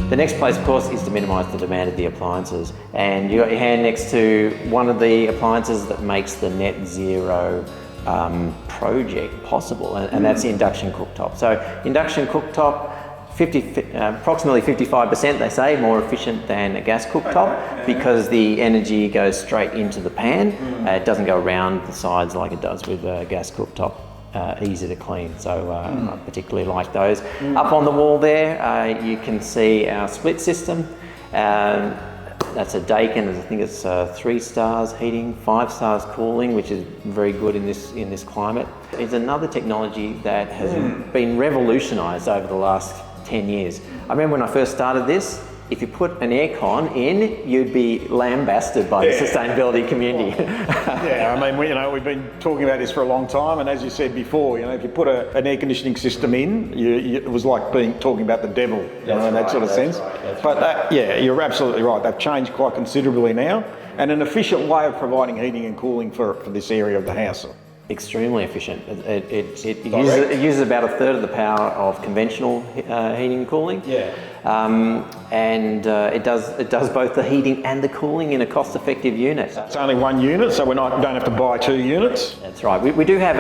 The next place, of course, is to minimise the demand of the appliances. And you've got your hand next to one of the appliances that makes the net zero project possible, and that's the induction cooktop. So induction cooktop, approximately 55%, they say, more efficient than a gas cooktop because the energy goes straight into the pan. It doesn't go around the sides like it does with a gas cooktop. Easy to clean, so I particularly like those. Up on the wall there, you can see our split system. That's a Dakin. I think it's 3 stars heating, 5 stars cooling, which is very good in this climate. It's another technology that has been revolutionised over the last 10 years. I remember when I first started this, if you put an aircon in, you'd be lambasted by the sustainability community. Yeah, I mean, we've been talking about this for a long time, and as you said before, if you put an air conditioning system in, it was like talking about the devil, in that sort of sense. But you're absolutely right. They've changed quite considerably now, and an efficient way of providing heating and cooling for this area of the house. Extremely efficient. It uses about a third of the power of conventional heating and cooling. And it does both the heating and the cooling in a cost-effective unit. It's only one unit, so we don't have to buy 2 units. That's right. We do have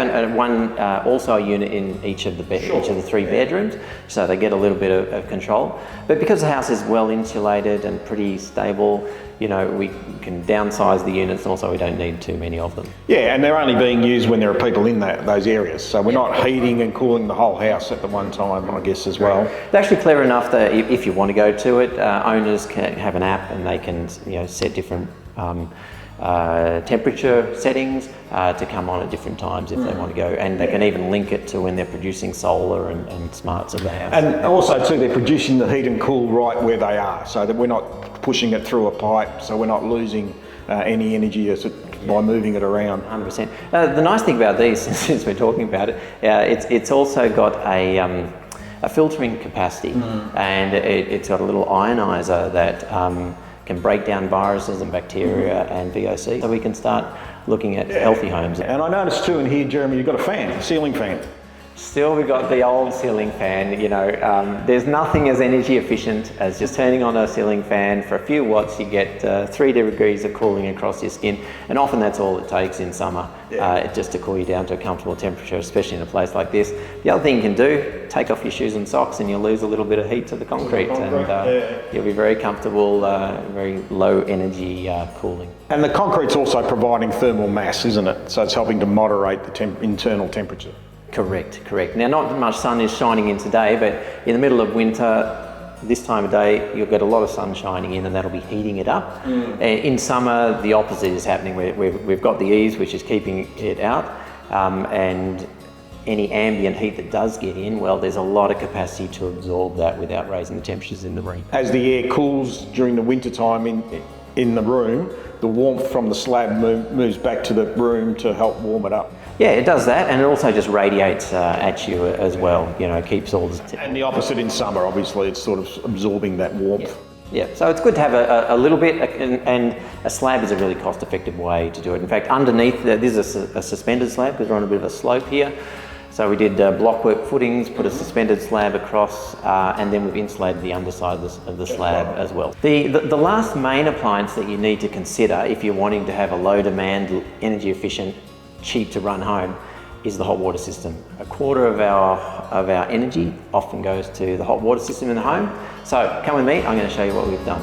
also a unit in each of the 3 bedrooms, so they get a little bit of control. But because the house is well insulated and pretty stable, we can downsize the units, and also we don't need too many of them. Yeah, and they're only being used when there are people in those areas, so we're not heating and cooling the whole house at the one time, I guess, as well. They're actually clever enough that if you want to go to it, owners can have an app and they can set different temperature settings to come on at different times if they want to go, and they can even link it to when they're producing solar and smarts of the house. And also too, they're producing the heat and cool right where they are, so that we're not pushing it through a pipe, so we're not losing any energy by moving it around. 100%. The nice thing about these, since we're talking about it, it's also got a filtering capacity, and it's got a little ionizer that can break down viruses and bacteria and VOC, so we can start looking at healthy homes. And I noticed too in here, Jeremy, you've got a ceiling fan. Still, we've got the old ceiling fan. There's nothing as energy efficient as just turning on a ceiling fan. For a few watts, you get 3 degrees of cooling across your skin, and often that's all it takes in summer, just to cool you down to a comfortable temperature, especially in a place like this. The other thing you can do, take off your shoes and socks, and you'll lose a little bit of heat to the concrete, and you'll be very comfortable, very low energy cooling. And the concrete's also providing thermal mass, isn't it? So it's helping to moderate the internal temperature. Correct. Now, not much sun is shining in today, but in the middle of winter, this time of day, you'll get a lot of sun shining in, and that'll be heating it up. In summer, the opposite is happening. We've got the eaves, which is keeping it out, and any ambient heat that does get in, well, there's a lot of capacity to absorb that without raising the temperatures in the room. As the air cools during the winter time in the room, the warmth from the slab moves back to the room to help warm it up. Yeah, it does that, and it also just radiates at you as well. Keeps all the... And the opposite in summer, obviously, it's sort of absorbing that warmth. Yeah, so it's good to have a little bit, and a slab is a really cost-effective way to do it. In fact, underneath, this is a suspended slab because we're on a bit of a slope here. So we did blockwork footings, put a suspended slab across, and then we've insulated the underside of the slab as well. The last main appliance that you need to consider if you're wanting to have a low-demand, energy-efficient, cheap to run home is the hot water system. A quarter of our energy often goes to the hot water system in the home. So come with me, I'm going to show you what we've done.